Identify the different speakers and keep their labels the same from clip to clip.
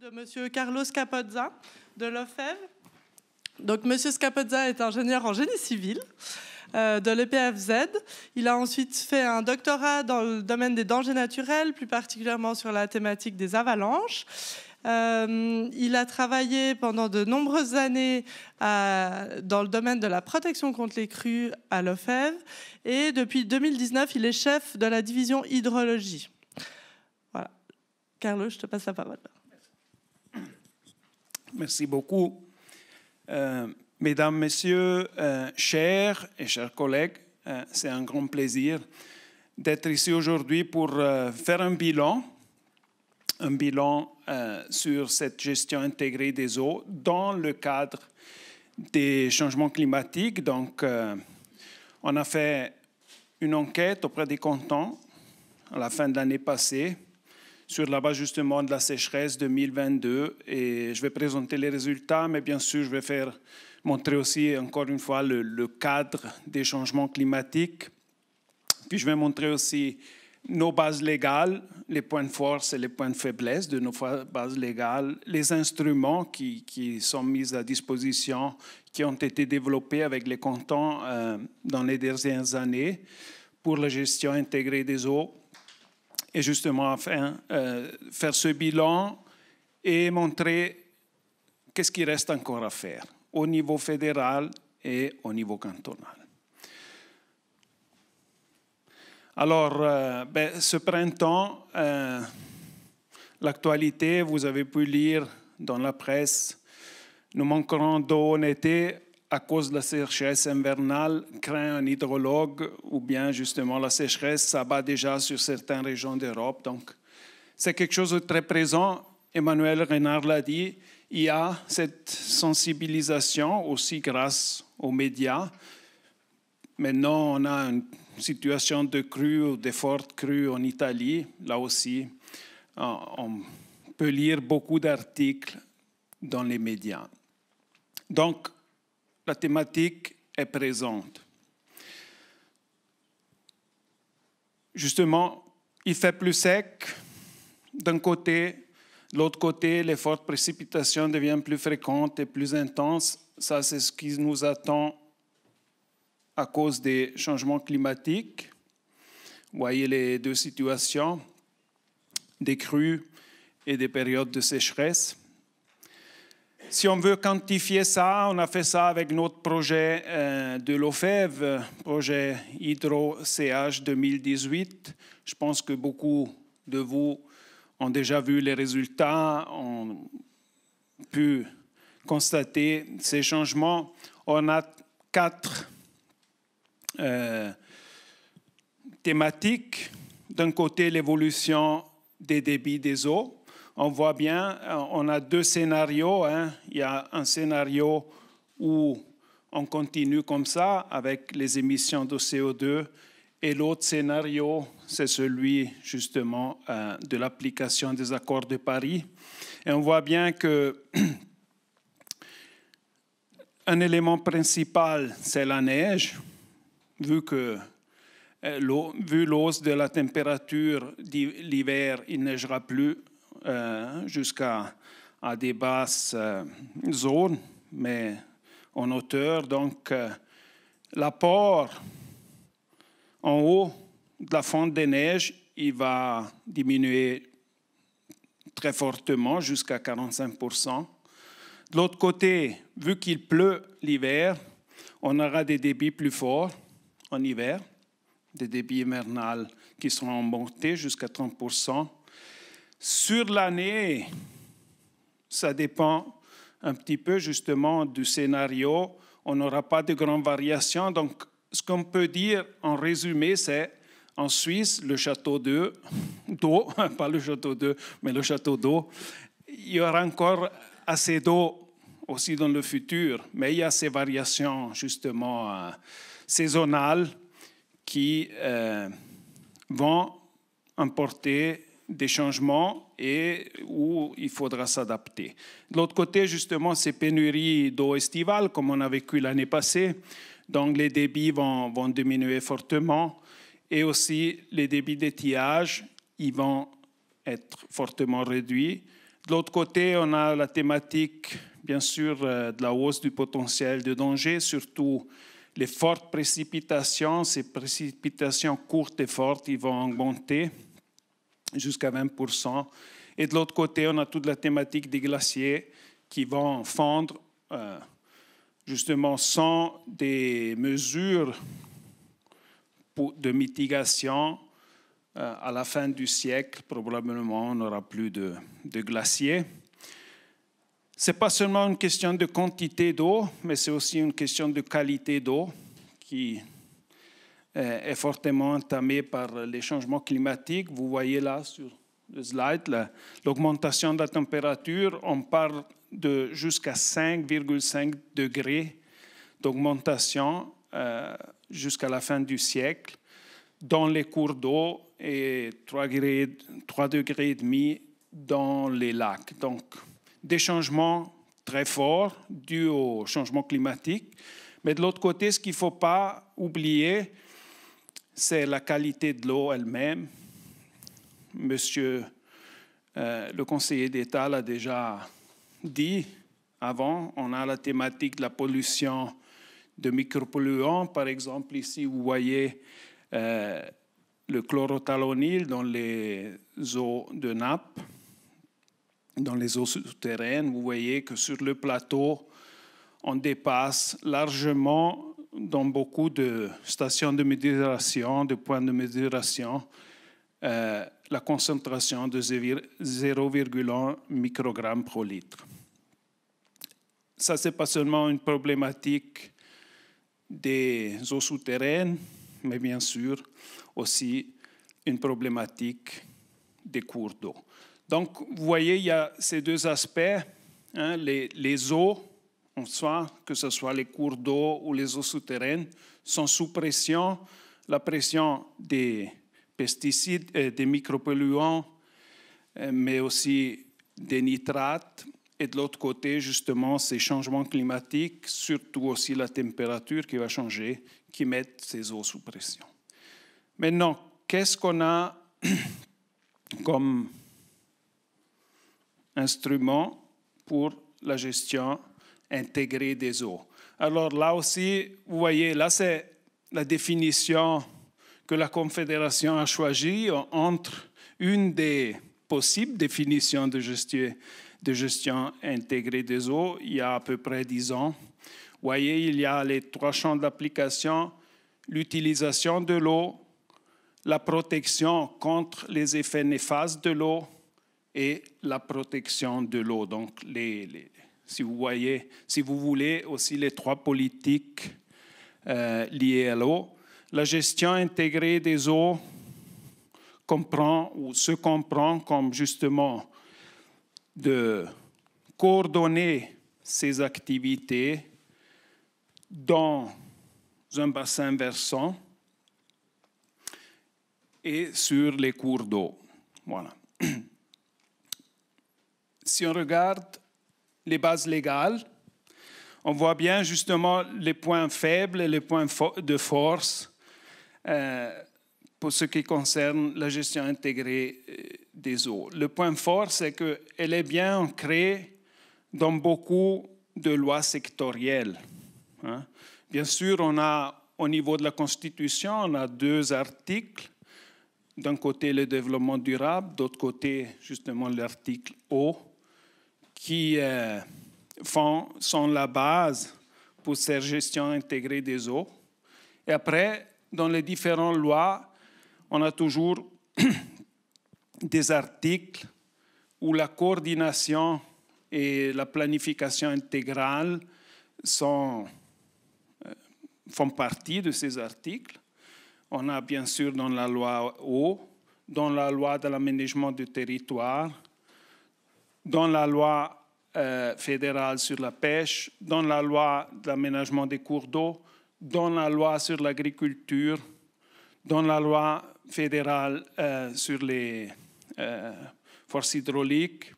Speaker 1: de M. Carlos Capozza de l'OFEV. Donc, M. Capozza est ingénieur en génie civil de l'EPFZ. Il a ensuite fait un doctorat dans le domaine des dangers naturels, plus particulièrement sur la thématique des avalanches. Il a travaillé pendant de nombreuses années dans le domaine de la protection contre les crues à l'OFEV. Et depuis 2019, il est chef de la division hydrologie. Voilà. Carlos, je te passe la parole.
Speaker 2: Merci beaucoup. Mesdames, Messieurs, chers et chers collègues, c'est un grand plaisir d'être ici aujourd'hui pour faire un bilan sur cette gestion intégrée des eaux dans le cadre des changements climatiques. Donc, on a fait une enquête auprès des cantons à la fin de l'année passée sur la base justement de la sécheresse 2022. Et je vais présenter les résultats, mais bien sûr, je vais montrer aussi, encore une fois, le cadre des changements climatiques. Puis, je vais montrer aussi nos bases légales, les points de force et les points de faiblesse de nos bases légales, les instruments qui sont mis à disposition, qui ont été développés avec les cantons dans les dernières années pour la gestion intégrée des eaux. Et justement, enfin, faire ce bilan et montrer qu'est-ce qui reste encore à faire au niveau fédéral et au niveau cantonal. Alors, ce printemps, l'actualité, vous avez pu lire dans la presse, nous manquerons d'eau en été à cause de la sécheresse hivernale, craint un hydrologue, ou bien justement la sécheresse s'abat déjà sur certaines régions d'Europe. Donc, c'est quelque chose de très présent. Emmanuel Renard l'a dit, il y a cette sensibilisation aussi grâce aux médias. Maintenant, on a une situation de crue ou de fortes crues en Italie. Là aussi, on peut lire beaucoup d'articles dans les médias. Donc, la thématique est présente. Justement, il fait plus sec d'un côté. De l'autre côté, les fortes précipitations deviennent plus fréquentes et plus intenses. Ça, c'est ce qui nous attend à cause des changements climatiques. Vous voyez les deux situations, des crues et des périodes de sécheresse. Si on veut quantifier ça, on a fait ça avec notre projet de l'OFEV, projet Hydro-CH 2018. Je pense que beaucoup de vous ont déjà vu les résultats, ont pu constater ces changements. On a 4 thématiques. D'un côté, l'évolution des débits des eaux. On voit bien, on a 2 scénarios. Il y a un scénario où on continue comme ça avec les émissions de CO2 et l'autre scénario, c'est celui justement de l'application des accords de Paris. Et on voit bien que un élément principal, c'est la neige, vu l'hausse de la température l'hiver, il ne neigera plus jusqu'à des basses zones, mais en hauteur. Donc, l'apport en haut de la fonte des neiges, il va diminuer très fortement jusqu'à 45%. De l'autre côté, vu qu'il pleut l'hiver, on aura des débits plus forts en hiver, des débits hivernales qui seront montés jusqu'à 30%. Sur l'année, ça dépend un petit peu justement du scénario. On n'aura pas de grandes variations. Donc, ce qu'on peut dire en résumé, c'est en Suisse, le château d'eau, pas le château d'eau, mais le château d'eau, il y aura encore assez d'eau aussi dans le futur, mais il y a ces variations justement saisonnales qui vont importer des changements et où il faudra s'adapter. De l'autre côté, justement, ces pénuries d'eau estivale, comme on a vécu l'année passée, donc les débits vont diminuer fortement et aussi les débits d'étiage, ils vont être fortement réduits. De l'autre côté, on a la thématique, bien sûr, de la hausse du potentiel de danger, surtout les fortes précipitations. Ces précipitations courtes et fortes, ils vont augmenter jusqu'à 20%. Et de l'autre côté, on a toute la thématique des glaciers qui vont fondre justement sans des mesures de mitigation. À la fin du siècle, probablement, on n'aura plus de glaciers. Ce n'est pas seulement une question de quantité d'eau, mais c'est aussi une question de qualité d'eau qui est fortement entamée par les changements climatiques. Vous voyez là sur le slide l'augmentation de la température. On parle de jusqu'à 5,5 degrés d'augmentation jusqu'à la fin du siècle dans les cours d'eau et 3,5 degrés dans les lacs. Donc, des changements très forts dus au changement climatique. Mais de l'autre côté, ce qu'il ne faut pas oublier, c'est la qualité de l'eau elle-même. Monsieur le conseiller d'État l'a déjà dit avant, on a la thématique de la pollution de micropolluants. Par exemple, ici, vous voyez le chlorothalonil dans les eaux de nappe, dans les eaux souterraines. Vous voyez que sur le plateau, on dépasse largement dans beaucoup de stations de mésuration, de points de mésuration, la concentration de 0,1 microgramme par litre. Ça, ce n'est pas seulement une problématique des eaux souterraines, mais bien sûr aussi une problématique des cours d'eau. Donc, vous voyez, il y a ces deux aspects, hein, les eaux, en soi, que ce soit les cours d'eau ou les eaux souterraines, sont sous pression. La pression des pesticides, des micropolluants, mais aussi des nitrates. Et de l'autre côté, justement, ces changements climatiques, surtout aussi la température qui va changer, qui mettent ces eaux sous pression. Maintenant, qu'est-ce qu'on a comme instrument pour la gestion intégrée des eaux? Alors là aussi, vous voyez, là c'est la définition que la Confédération a choisie entre une des possibles définitions de gestion intégrée des eaux il y a à peu près 10 ans. Vous voyez, il y a les 3 champs d'application, l'utilisation de l'eau, la protection contre les effets néfastes de l'eau et la protection de l'eau. Donc, si vous voulez, aussi les 3 politiques liées à l'eau. La gestion intégrée des eaux se comprend comme justement de coordonner ces activités dans un bassin versant et sur les cours d'eau. Voilà. Si on regarde les bases légales, on voit bien justement les points faibles et les points de force pour ce qui concerne la gestion intégrée des eaux. Le point fort, c'est qu'elle est bien ancrée dans beaucoup de lois sectorielles. Hein. Bien sûr, on a au niveau de la Constitution, on a 2 articles. D'un côté, le développement durable, d'autre côté, justement, l'article O, qui sont la base pour cette gestion intégrée des eaux. Et après, dans les différentes lois, on a toujours des articles où la coordination et la planification intégrale font partie de ces articles. On a bien sûr dans la loi eau, dans la loi de l'aménagement du territoire, dans la loi fédérale sur la pêche, dans la loi de l'aménagement des cours d'eau, dans la loi sur l'agriculture, dans la loi fédérale sur les forces hydrauliques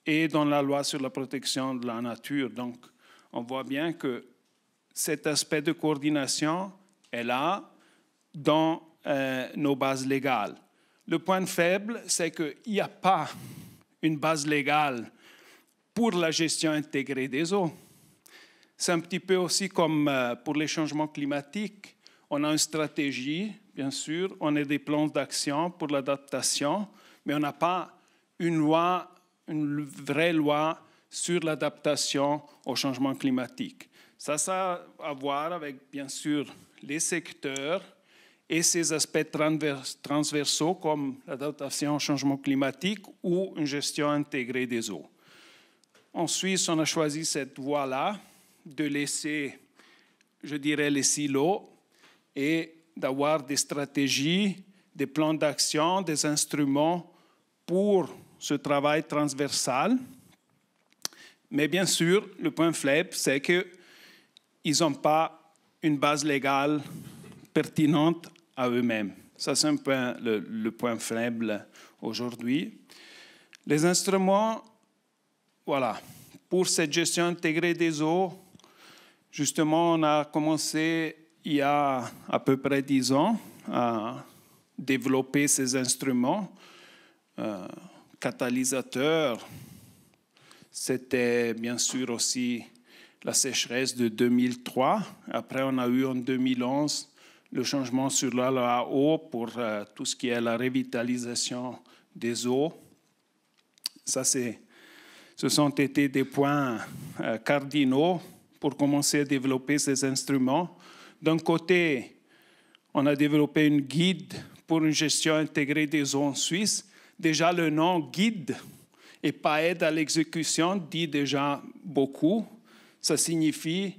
Speaker 2: et dans la loi sur la protection de la nature. Donc, on voit bien que cet aspect de coordination est là dans nos bases légales. Le point faible, c'est qu'il n'y a pas une base légale pour la gestion intégrée des eaux. C'est un petit peu aussi comme pour les changements climatiques. On a une stratégie, bien sûr, on a des plans d'action pour l'adaptation, mais on n'a pas une vraie loi sur l'adaptation au changement climatique. Ça a à voir avec, bien sûr, les secteurs et ces aspects transversaux comme l'adaptation au changement climatique ou une gestion intégrée des eaux. En Suisse, on a choisi cette voie-là, de laisser, je dirais, les silos et d'avoir des stratégies, des plans d'action, des instruments pour ce travail transversal. Mais bien sûr, le point faible, c'est qu'ils n'ont pas une base légale pertinente à eux-mêmes. Ça, c'est un peu le point faible aujourd'hui. Les instruments, voilà, pour cette gestion intégrée des eaux, justement, on a commencé il y a à peu près 10 ans à développer ces instruments. Catalysateurs, c'était bien sûr aussi la sécheresse de 2003. Après, on a eu en 2011 le changement sur la loi eau pour tout ce qui est la revitalisation des eaux. Ça, ce sont été des points cardinaux pour commencer à développer ces instruments. D'un côté, on a développé une guide pour une gestion intégrée des eaux en Suisse. Déjà, le nom guide et pas aide à l'exécution dit déjà beaucoup. Ça signifie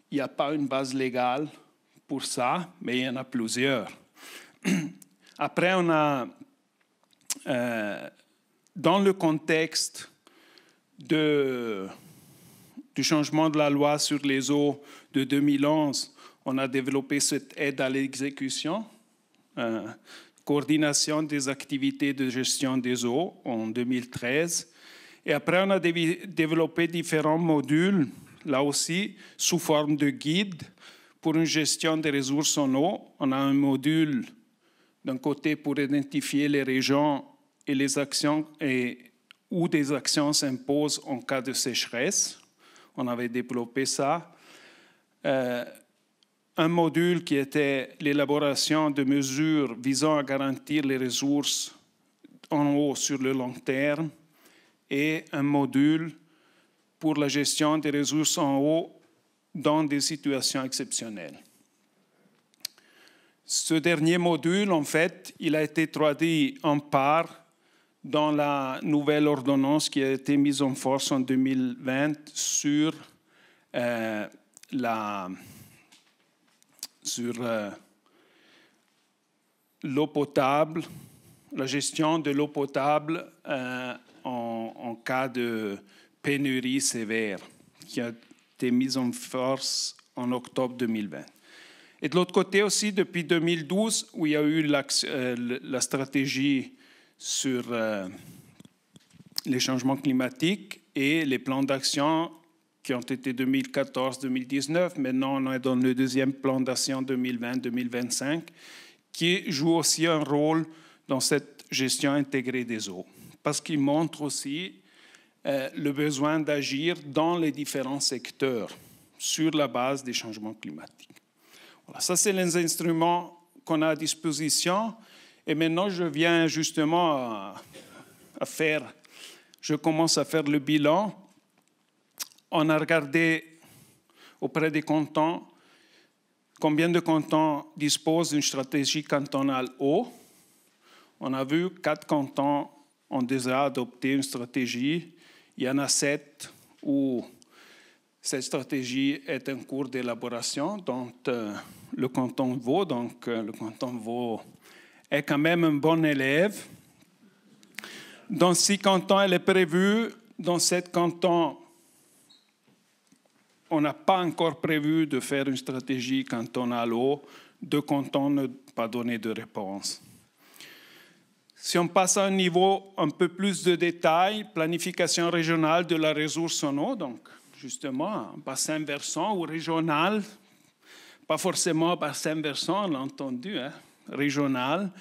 Speaker 2: qu'il n'y a pas une base légale pour ça, mais il y en a plusieurs. Après, on a, dans le contexte du changement de la loi sur les eaux de 2011, on a développé cette aide à l'exécution, coordination des activités de gestion des eaux en 2013. Et après, on a développé différents modules, là aussi, sous forme de guide pour une gestion des ressources en eau. On a un module d'un côté pour identifier les régions et les actions où des actions s'imposent en cas de sécheresse. On avait développé ça. Un module qui était l'élaboration de mesures visant à garantir les ressources en eau sur le long terme et un module pour la gestion des ressources en eau dans des situations exceptionnelles. Ce dernier module, en fait, il a été traduit en part dans la nouvelle ordonnance qui a été mise en force en 2020 sur l'eau potable, la gestion de l'eau potable en cas de pénurie sévère, qui a été mise en force en octobre 2020. Et de l'autre côté aussi, depuis 2012, où il y a eu la stratégie sur les changements climatiques et les plans d'action qui ont été 2014-2019. Maintenant, on est dans le deuxième plan d'action 2020-2025, qui joue aussi un rôle dans cette gestion intégrée des eaux, parce qu'il montre aussi le besoin d'agir dans les différents secteurs sur la base des changements climatiques. Voilà, ça, c'est les instruments qu'on a à disposition. Et maintenant, je viens justement je commence à faire le bilan. On a regardé auprès des cantons combien de cantons disposent d'une stratégie cantonale eau. On a vu 4 cantons ont déjà adopté une stratégie. Il y en a 7 où cette stratégie est en cours d'élaboration, dont le canton de Vaud. Donc, le canton de Vaud est quand même un bon élève. Dans 6 cantons, elle est prévue. Dans 7 cantons, on n'a pas encore prévu de faire une stratégie cantonale eau. 2 cantons n'ont pas donné de réponse. Si on passe à un niveau un peu plus de détail, planification régionale de la ressource en eau, donc justement un bassin versant ou régional, pas forcément bassin versant, on l'a entendu, régional.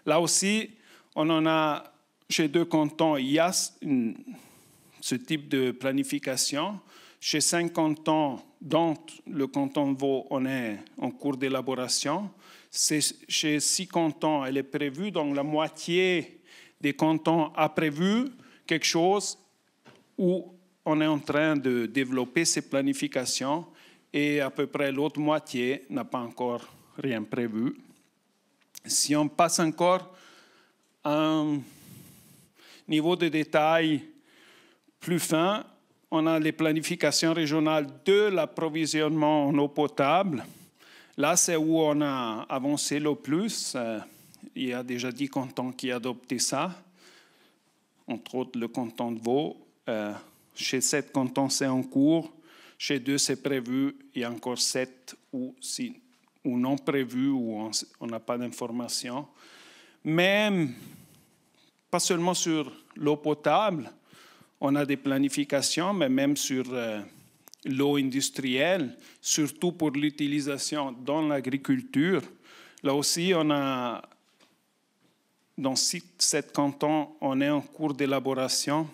Speaker 2: Là aussi, on en a chez 2 cantons, il y a ce type de planification. Chez 5 cantons, dont le canton de Vaud, on est en cours d'élaboration. Chez 6 cantons, elle est prévue, donc la moitié des cantons a prévu quelque chose où on est en train de développer ces planifications et à peu près l'autre moitié n'a pas encore rien prévu. Si on passe encore à un niveau de détail plus fin, on a les planifications régionales de l'approvisionnement en eau potable. Là, c'est où on a avancé le plus. Il y a déjà 10 cantons qui ont adopté ça, entre autres le canton de Vaud. Chez 7 cantons, c'est en cours. Chez 2, c'est prévu. Il y a encore 7 ou non prévus, où on n'a pas d'informations. Même, pas seulement sur l'eau potable, on a des planifications, mais même sur l'eau industrielle, surtout pour l'utilisation dans l'agriculture. Là aussi, on a, dans 7 cantons, on est en cours d'élaboration,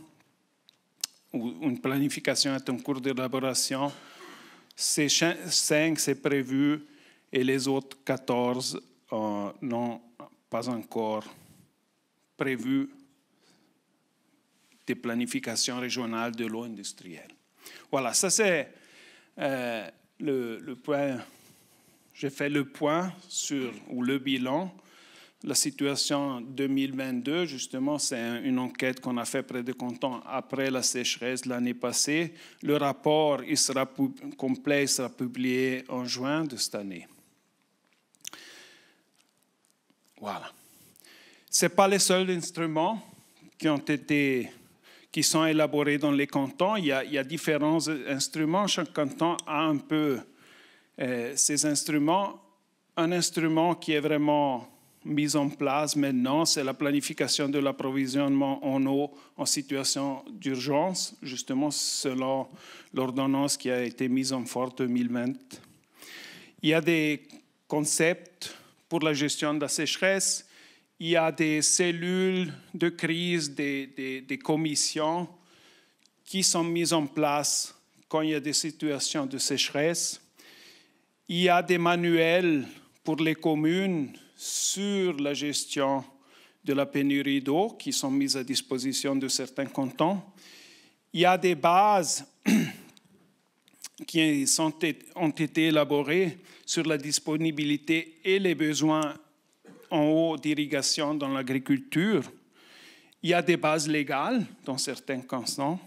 Speaker 2: ou une planification est en cours d'élaboration. Ces 5, c'est prévu, et les autres 14 n'ont pas encore prévu des planifications régionales de l'eau industrielle. Voilà, ça c'est le point. J'ai fait le point ou le bilan. La situation 2022, justement, c'est une enquête qu'on a fait près de cantons après la sécheresse l'année passée. Le rapport il sera complet, il sera publié en juin de cette année. Voilà. Ce n'est pas les seuls instruments qui sont élaborés dans les cantons. Il y a différents instruments. Chaque canton a un peu ces instruments. Un instrument qui est vraiment mis en place maintenant, c'est la planification de l'approvisionnement en eau en situation d'urgence, justement selon l'ordonnance qui a été mise en force en 2020. Il y a des concepts pour la gestion de la sécheresse. Il y a des cellules de crise, des commissions qui sont mises en place quand il y a des situations de sécheresse. Il y a des manuels pour les communes sur la gestion de la pénurie d'eau qui sont mises à disposition de certains cantons. Il y a des bases qui ont été élaborées sur la disponibilité et les besoins en eau d'irrigation dans l'agriculture. Il y a des bases légales dans certains cantons.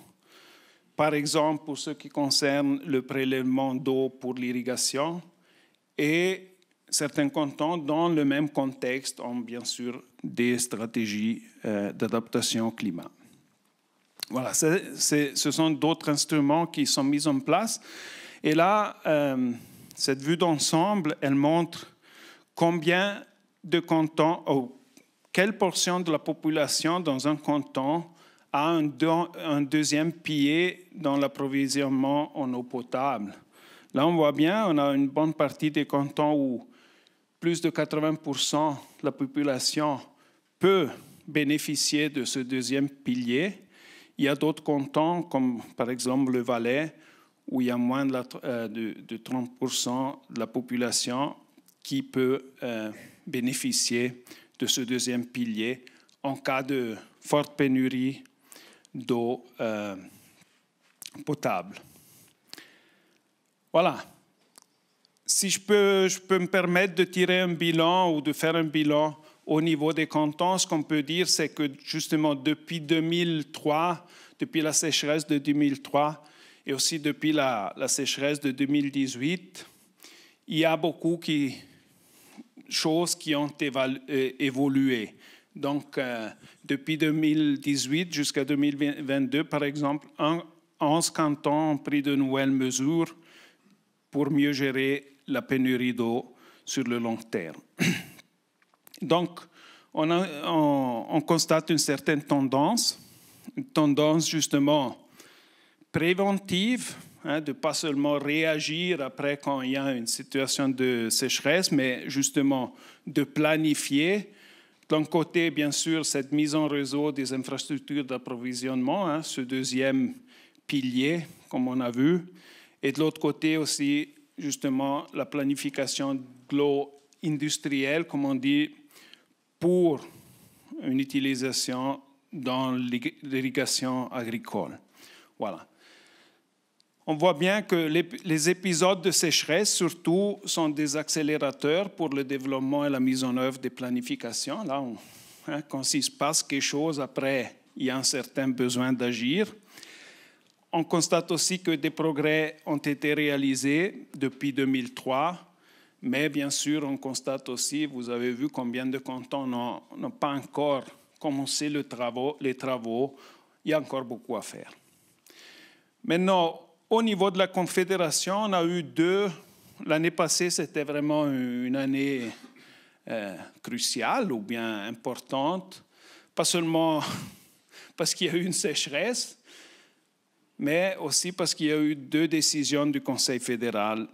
Speaker 2: Par exemple, pour ce qui concerne le prélèvement d'eau pour l'irrigation. Et certains cantons, dans le même contexte, ont bien sûr des stratégies d'adaptation au climat. Voilà, ce sont d'autres instruments qui sont mis en place. Et là, cette vue d'ensemble, elle montre combien de cantons, ou quelle portion de la population dans un canton a un deuxième pilier dans l'approvisionnement en eau potable. Là, on voit bien, on a une bonne partie des cantons où plus de 80% de la population peut bénéficier de ce deuxième pilier. Il y a d'autres cantons, comme par exemple le Valais, où il y a moins de 30% de la population qui peut bénéficier de ce deuxième pilier en cas de forte pénurie d'eau potable. Voilà. Si je peux me permettre de tirer un bilan ou de faire un bilan au niveau des cantons, ce qu'on peut dire, c'est que justement depuis 2003, depuis la sécheresse de 2003 et aussi depuis la sécheresse de 2018, il y a beaucoup de choses qui ont évolué. Donc, depuis 2018 jusqu'à 2022, par exemple, 11 cantons ont pris de nouvelles mesures pour mieux gérer la pénurie d'eau sur le long terme. Donc, on constate une certaine tendance justement préventive, de ne pas seulement réagir après quand il y a une situation de sécheresse, mais justement de planifier d'un côté, bien sûr, cette mise en réseau des infrastructures d'approvisionnement, ce deuxième pilier, comme on a vu, et de l'autre côté aussi, justement, la planification de l'eau industrielle, comme on dit, pour une utilisation dans l'irrigation agricole. Voilà. On voit bien que les épisodes de sécheresse, surtout, sont des accélérateurs pour le développement et la mise en œuvre des planifications. Là, quand il se passe quelque chose, après, il y a un certain besoin d'agir. On constate aussi que des progrès ont été réalisés depuis 2003, mais bien sûr, on constate aussi, vous avez vu combien de cantons n'ont pas encore commencé les travaux. Il y a encore beaucoup à faire. Maintenant, au niveau de la Confédération, on a eu l'année passée, c'était vraiment une année cruciale ou bien importante, pas seulement parce qu'il y a eu une sécheresse, mais aussi parce qu'il y a eu 2 décisions du Conseil fédéral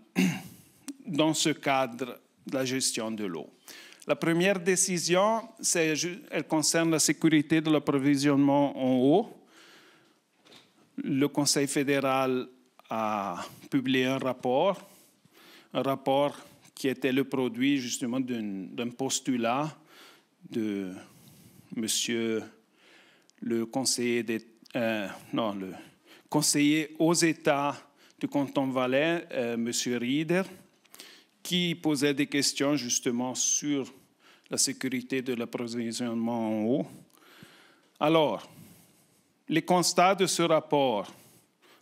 Speaker 2: dans ce cadre de la gestion de l'eau. La première décision, elle concerne la sécurité de l'approvisionnement en eau. Le Conseil fédéral a publié un rapport qui était le produit justement d'un postulat de monsieur le conseiller le conseiller aux États du canton Valais, monsieur Rieder, qui posait des questions justement sur la sécurité de l'approvisionnement en eau. Alors, les constats de ce rapport,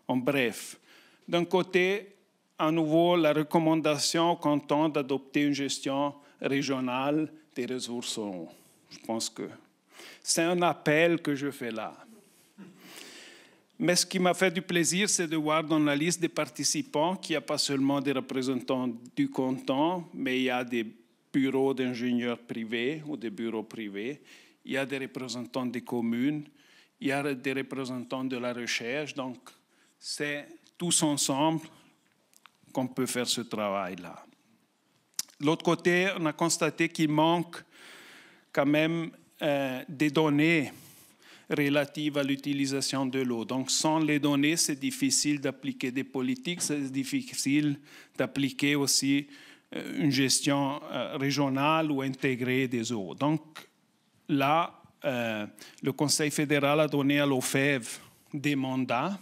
Speaker 2: en bref. D'un côté, à nouveau, la recommandation au canton d'adopter une gestion régionale des ressources en eau. Je pense que c'est un appel que je fais là. Mais ce qui m'a fait du plaisir, c'est de voir dans la liste des participants qu'il n'y a pas seulement des représentants du canton, mais il y a des bureaux d'ingénieurs privés ou des bureaux privés, il y a des représentants des communes, il y a des représentants de la recherche, donc c'est tous ensemble qu'on peut faire ce travail-là. De l'autre côté, on a constaté qu'il manque quand même des données relatives à l'utilisation de l'eau. Donc, sans les données, c'est difficile d'appliquer des politiques, c'est difficile d'appliquer aussi une gestion régionale ou intégrée des eaux. Donc, là, le Conseil fédéral a donné à l'OFEV des mandats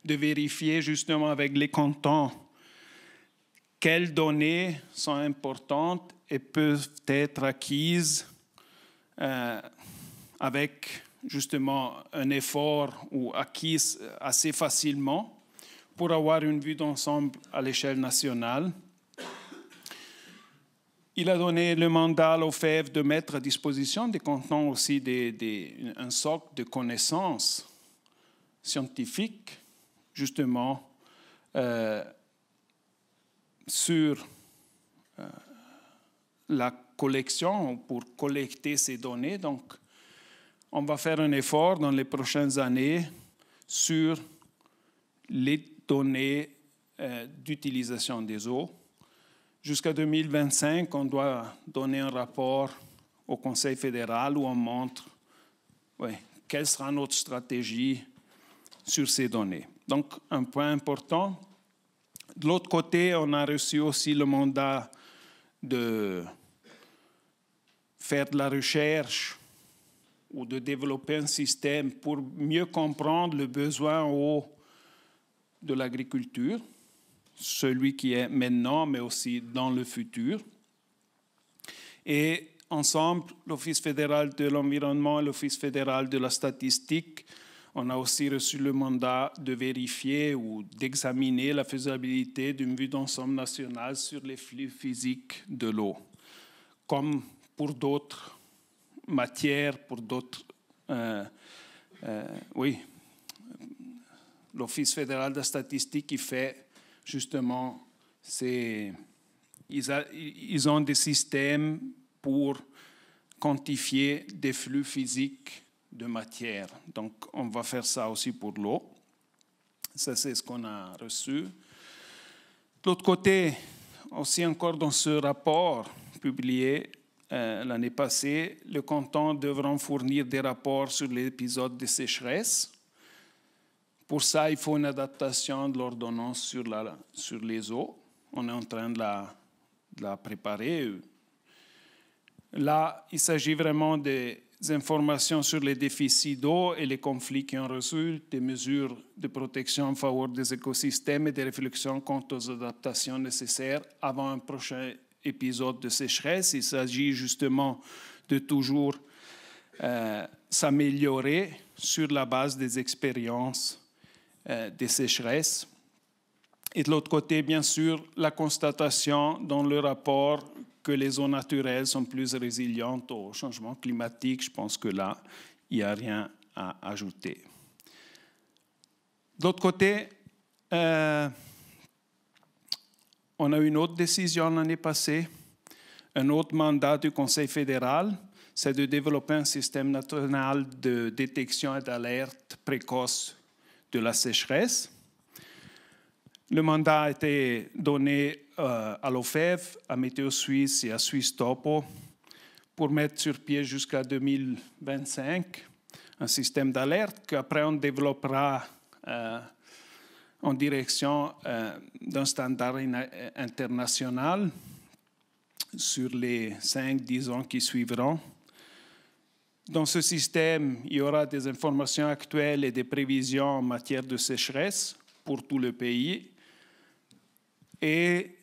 Speaker 2: de vérifier justement avec les cantons quelles données sont importantes et peuvent être acquises avec justement un effort ou acquis assez facilement pour avoir une vue d'ensemble à l'échelle nationale. Il a donné le mandat à l'OFEV de mettre à disposition des cantons aussi un socle de connaissances scientifiques, justement, sur la collection, pour collecter ces données. Donc, on va faire un effort dans les prochaines années sur les données d'utilisation des eaux. Jusqu'à 2025, on doit donner un rapport au Conseil fédéral où on montre quelle sera notre stratégie sur ces données. Donc, un point important. De l'autre côté, on a reçu aussi le mandat de faire de la recherche ou de développer un système pour mieux comprendre le besoin en eau de l'agriculture, celui qui est maintenant, mais aussi dans le futur. Et ensemble, l'Office fédéral de l'environnement et l'Office fédéral de la statistique, on a aussi reçu le mandat de vérifier ou d'examiner la faisabilité d'une vue d'ensemble nationale sur les flux physiques de l'eau, comme pour d'autres matières, pour d'autres... l'Office fédéral de la statistique, il fait justement... Ils ont des systèmes pour quantifier des flux physiques de matière. Donc, on va faire ça aussi pour l'eau. Ça, c'est ce qu'on a reçu. De l'autre côté, aussi encore dans ce rapport publié, l'année passée, les cantons devront fournir des rapports sur l'épisode de sécheresse. Pour ça, il faut une adaptation de l'ordonnance sur les eaux. On est en train de la préparer. Là, il s'agit vraiment des informations sur les déficits d'eau et les conflits qui en résultent, des mesures de protection en faveur des écosystèmes et des réflexions quant aux adaptations nécessaires avant un prochain épisode de sécheresse. Il s'agit justement de toujours s'améliorer sur la base des expériences des sécheresses. Et de l'autre côté, bien sûr, la constatation dans le rapport que les zones naturelles sont plus résilientes au changement climatique. Je pense que là, il n'y a rien à ajouter. De l'autre côté, on a une autre décision l'année passée, un autre mandat du Conseil fédéral, c'est de développer un système national de détection et d'alerte précoce de la sécheresse. Le mandat a été donné à l'OFEV, à Météo Suisse et à Suisse Topo pour mettre sur pied jusqu'à 2025 un système d'alerte qu'après on développera en direction d'un standard international sur les 5-10 ans qui suivront. Dans ce système, il y aura des informations actuelles et des prévisions en matière de sécheresse pour tout le pays. Et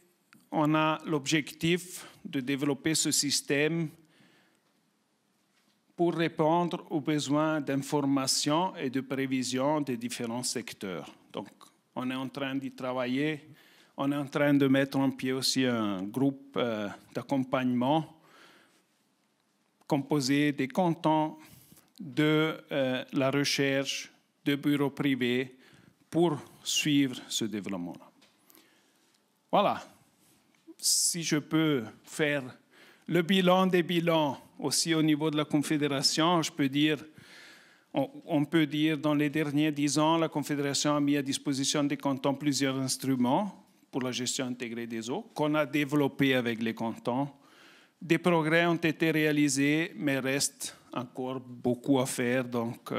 Speaker 2: on a l'objectif de développer ce système pour répondre aux besoins d'information et de prévision des différents secteurs. Donc, on est en train d'y travailler. On est en train de mettre en pied aussi un groupe d'accompagnement composé des cantons, de la recherche, de bureaux privés pour suivre ce développement-là. Voilà. Si je peux faire le bilan des bilans aussi au niveau de la Confédération, je peux dire, on peut dire dans les derniers 10 ans, la Confédération a mis à disposition des cantons plusieurs instruments pour la gestion intégrée des eaux qu'on a développés avec les cantons. Des progrès ont été réalisés, mais reste encore beaucoup à faire. Donc,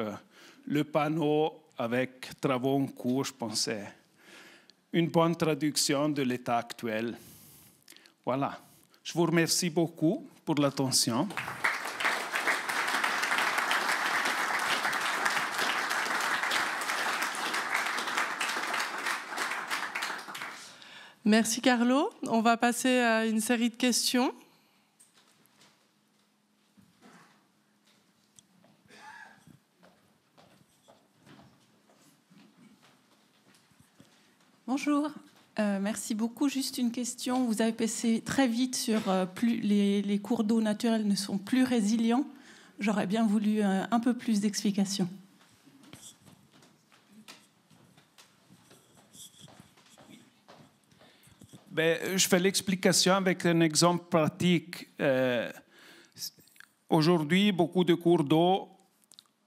Speaker 2: le panneau avec travaux en cours, je pensais, une bonne traduction de l'état actuel. Voilà. Je vous remercie beaucoup pour l'attention.
Speaker 1: Merci Carlo. On va passer à une série de questions.
Speaker 3: Bonjour, merci beaucoup. Juste une question. Vous avez passé très vite sur les cours d'eau naturels ne sont plus résilients. J'aurais bien voulu un peu plus d'explications.
Speaker 2: Je fais l'explication avec un exemple pratique. Aujourd'hui, beaucoup de cours d'eau,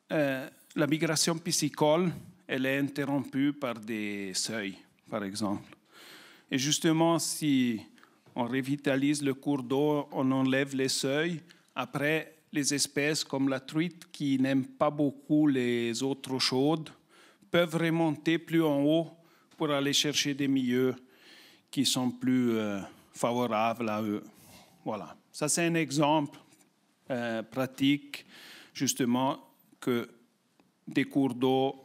Speaker 2: la migration piscicole, elle est interrompue par des seuils, par exemple. Et justement, si on revitalise le cours d'eau, on enlève les seuils, après, les espèces comme la truite qui n'aiment pas beaucoup les eaux trop chaudes peuvent remonter plus en haut pour aller chercher des milieux qui sont plus favorables à eux. Voilà. Ça, c'est un exemple pratique, justement, que des cours d'eau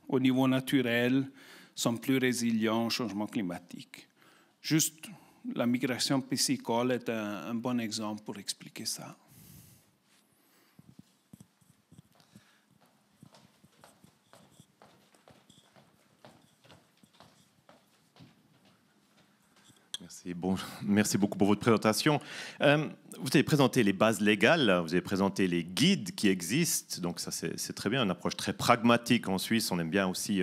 Speaker 2: au niveau naturel sont plus résilients au changement climatique. Juste, la migration piscicole est un bon exemple pour expliquer ça.
Speaker 4: Merci beaucoup pour votre présentation. Vous avez présenté les bases légales, vous avez présenté les guides qui existent, donc ça c'est très bien, une approche très pragmatique en Suisse, on aime bien aussi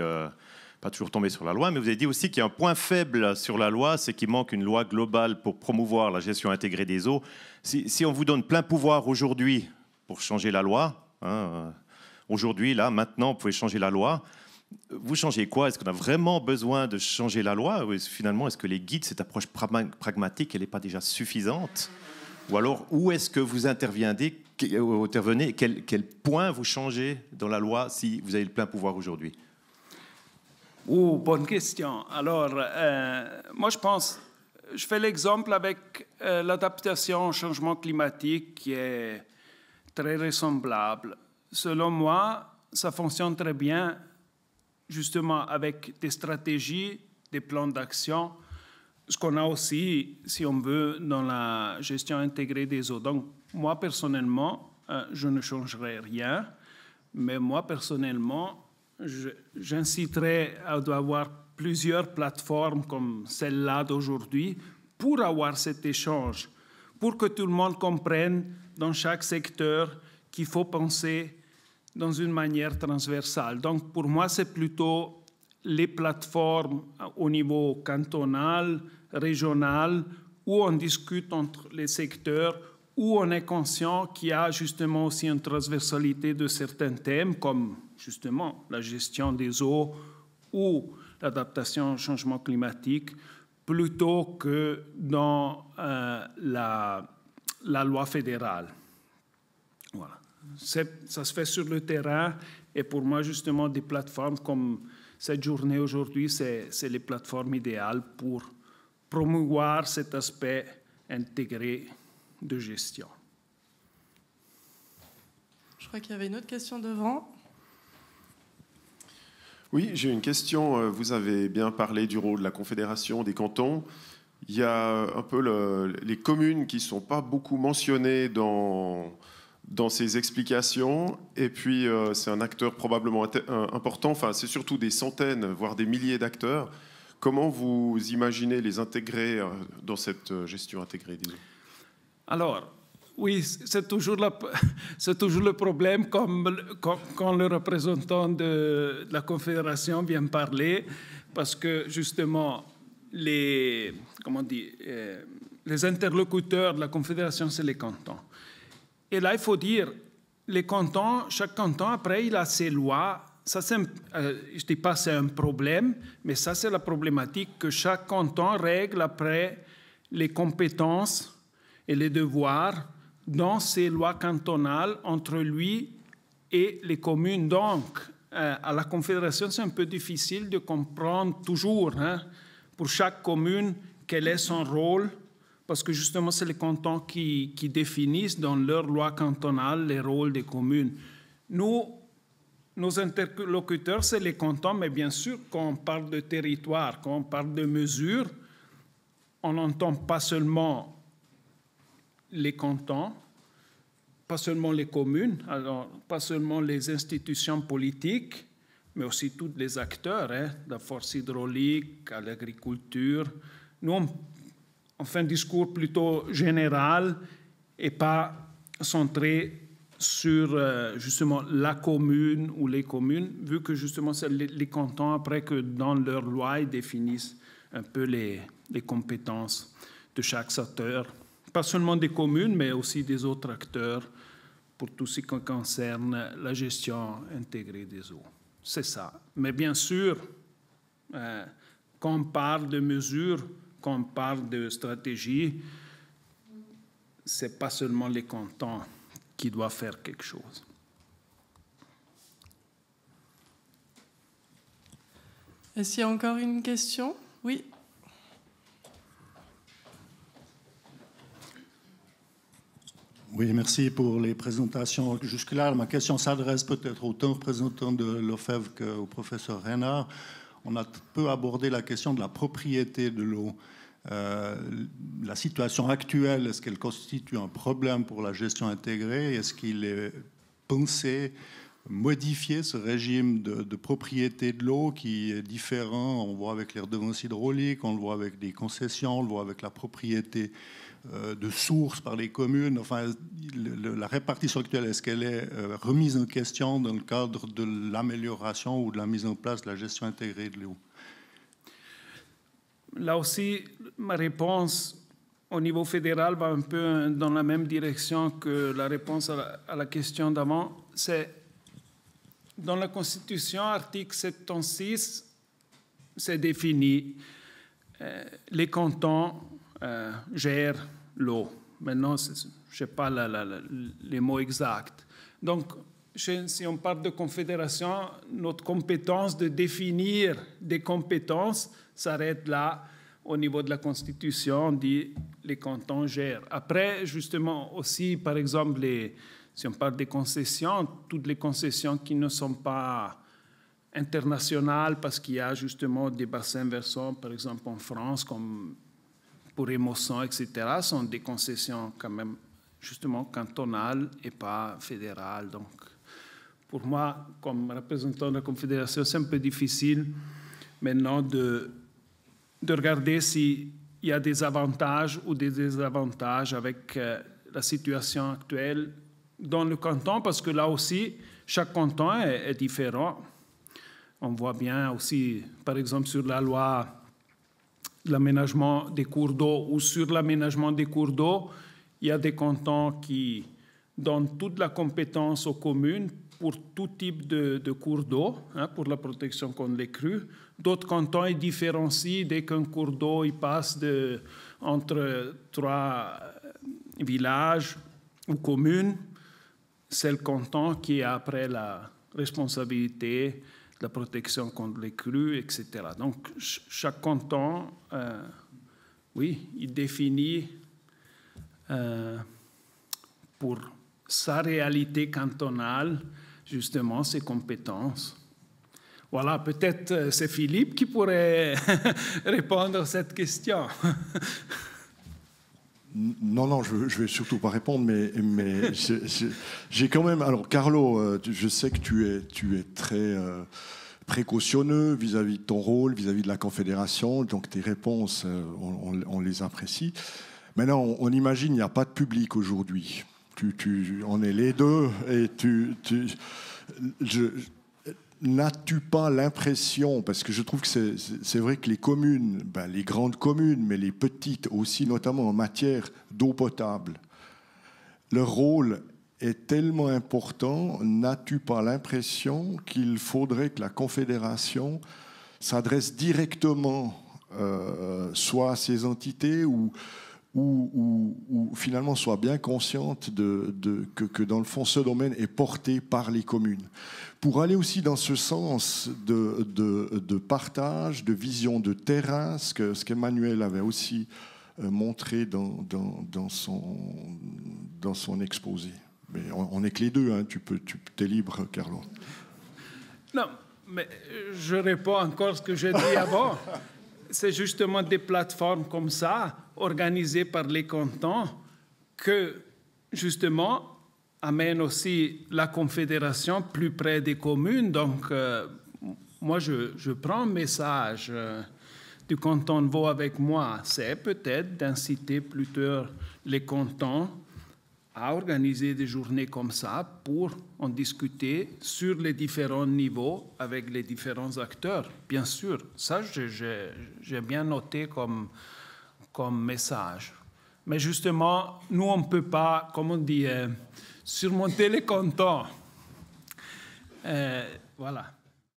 Speaker 4: pas toujours tomber sur la loi, mais vous avez dit aussi qu'il y a un point faible sur la loi, c'est qu'il manque une loi globale pour promouvoir la gestion intégrée des eaux. Si on vous donne plein pouvoir aujourd'hui pour changer la loi, aujourd'hui, là, maintenant, vous pouvez changer la loi, vous changez quoi? Est-ce qu'on a vraiment besoin de changer la loi? Ou finalement, est-ce que les guides, cette approche pragmatique, elle n'est pas déjà suffisante? Ou alors, où est-ce que vous intervenez, quel point vous changez dans la loi si vous avez le plein pouvoir aujourd'hui?
Speaker 2: Bonne question. Alors, moi, je fais l'exemple avec l'adaptation au changement climatique qui est très ressemblable. Selon moi, ça fonctionne très bien, justement, avec des stratégies, des plans d'action, ce qu'on a aussi, si on veut, dans la gestion intégrée des eaux. Donc, moi, personnellement, je ne changerai rien, mais moi, personnellement, j'inciterai à avoir plusieurs plateformes comme celle-là d'aujourd'hui pour avoir cet échange, pour que tout le monde comprenne dans chaque secteur qu'il faut penser dans une manière transversale. Donc, pour moi, c'est plutôt les plateformes au niveau cantonal, régional, où on discute entre les secteurs, où on est conscient qu'il y a justement aussi une transversalité de certains thèmes, comme justement la gestion des eaux ou l'adaptation au changement climatique, plutôt que dans la loi fédérale. Voilà. Ça se fait sur le terrain, et pour moi, justement, des plateformes comme cette journée aujourd'hui, c'est les plateformes idéales pour promouvoir cet aspect intégré de gestion.
Speaker 1: Je crois qu'il y avait une autre question devant.
Speaker 5: Oui, j'ai une question. Vous avez bien parlé du rôle de la Confédération des cantons. Il y a un peu les communes qui ne sont pas beaucoup mentionnées dans ces explications. Et puis, c'est un acteur probablement important. Enfin, c'est surtout des centaines, voire des milliers d'acteurs. Comment vous imaginez les intégrer dans cette gestion intégrée, disons?
Speaker 2: Alors, oui, c'est toujours le problème quand le représentant de la Confédération vient parler, parce que justement, les interlocuteurs de la Confédération, c'est les cantons. Et là, il faut dire, les cantons, chaque canton, après, il a ses lois. Ça, je ne dis pas que c'est un problème, mais ça, c'est la problématique que chaque canton règle après les compétences et les devoirs dans ses lois cantonales entre lui et les communes. Donc, à la Confédération, c'est un peu difficile de comprendre toujours, pour chaque commune, quel est son rôle, parce que justement, c'est les cantons qui définissent dans leurs lois cantonales les rôles des communes. Nos interlocuteurs, c'est les cantons, mais bien sûr, quand on parle de territoire, quand on parle de mesures, on n'entend pas seulement les cantons, pas seulement les communes, alors pas seulement les institutions politiques, mais aussi tous les acteurs, de la force hydraulique à l'agriculture. Nous, on fait un discours plutôt général et pas centré sur justement la commune ou les communes, vu que justement c'est les cantons, après que dans leur loi, ils définissent un peu les compétences de chaque secteur. Pas seulement des communes, mais aussi des autres acteurs pour tout ce qui concerne la gestion intégrée des eaux. C'est ça. Mais bien sûr, quand on parle de mesures, quand on parle de stratégie, ce n'est pas seulement les cantons qui doivent faire quelque chose.
Speaker 1: Est-ce qu'il y a encore une question? Oui.
Speaker 6: Oui, merci pour les présentations. Jusque-là, ma question s'adresse peut-être autant aux représentants de l'OFEV qu'au professeur Renard. On a peu abordé la question de la propriété de l'eau. La situation actuelle, est-ce qu'elle constitue un problème pour la gestion intégrée? Est-ce qu'il est pensé modifier ce régime de propriété de l'eau qui est différent? On le voit avec les redevances hydrauliques, on le voit avec des concessions, on le voit avec la propriété de sources par les communes. Enfin, la répartition actuelle, est-ce qu'elle est remise en question dans le cadre de l'amélioration ou de la mise en place de la gestion intégrée de l'eau?
Speaker 2: Là aussi, ma réponse au niveau fédéral va un peu dans la même direction que la réponse à la question d'avant. C'est dans la Constitution, article 76, c'est défini. Les cantons gèrent l'eau. Maintenant, je ne sais pas les mots exacts. Donc, si on parle de confédération, notre compétence de définir des compétences s'arrête là. Au niveau de la Constitution, on dit les cantons gèrent. Après, justement, aussi, par exemple, si on parle des concessions, toutes les concessions qui ne sont pas internationales, parce qu'il y a justement des bassins versants, par exemple en France, comme pour Émosson, etc., sont des concessions quand même justement cantonales et pas fédérales. Donc, pour moi, comme représentant de la Confédération, c'est un peu difficile maintenant de regarder s'il y a des avantages ou des désavantages avec la situation actuelle dans le canton, parce que là aussi, chaque canton est différent. On voit bien aussi, par exemple, sur la loi de l'aménagement des cours d'eau ou sur l'aménagement des cours d'eau, il y a des cantons qui donnent toute la compétence aux communes pour tout type de cours d'eau, pour la protection contre les crues. D'autres cantons ils différencient dès qu'un cours d'eau il passe entre 3 villages ou communes. C'est le canton qui a après la responsabilité de la protection contre les crues, etc. Donc, chaque canton, oui, il définit pour sa réalité cantonale, justement, ses compétences. Voilà, peut-être c'est Philippe qui pourrait répondre à cette question.
Speaker 7: Non, je vais surtout pas répondre, mais j'ai quand même... Alors, Carlo, je sais que tu es très précautionneux vis-à-vis de ton rôle, vis-à-vis de la Confédération, donc tes réponses, on les apprécie. Maintenant, on imagine qu'il n'y a pas de public aujourd'hui. On est les deux, et n'as-tu pas l'impression, parce que je trouve que c'est vrai que les communes, les grandes communes, mais les petites aussi, notamment en matière d'eau potable, leur rôle est tellement important, n'as-tu pas l'impression qu'il faudrait que la Confédération s'adresse directement soit à ces entités ou finalement soit bien consciente que dans le fond ce domaine est porté par les communes, pour aller aussi dans ce sens de partage, de vision de terrain, ce qu'Emmanuel avait aussi montré dans son exposé. Mais on n'est que les deux, hein. Tu es libre, Carlo.
Speaker 2: Non, mais je réponds encore à ce que j'ai dit avant. C'est justement des plateformes comme ça, organisées par les cantons, que justement amènent aussi la Confédération plus près des communes. Donc, moi, je prends un message du canton de Vaud avec moi. C'est peut-être d'inciter plutôt les cantons à organiser des journées comme ça pour en discuter sur les différents niveaux avec les différents acteurs. Bien sûr, ça, j'ai bien noté comme message. Mais justement, nous, on ne peut pas, comme on dit, surmonter les cantons. Voilà.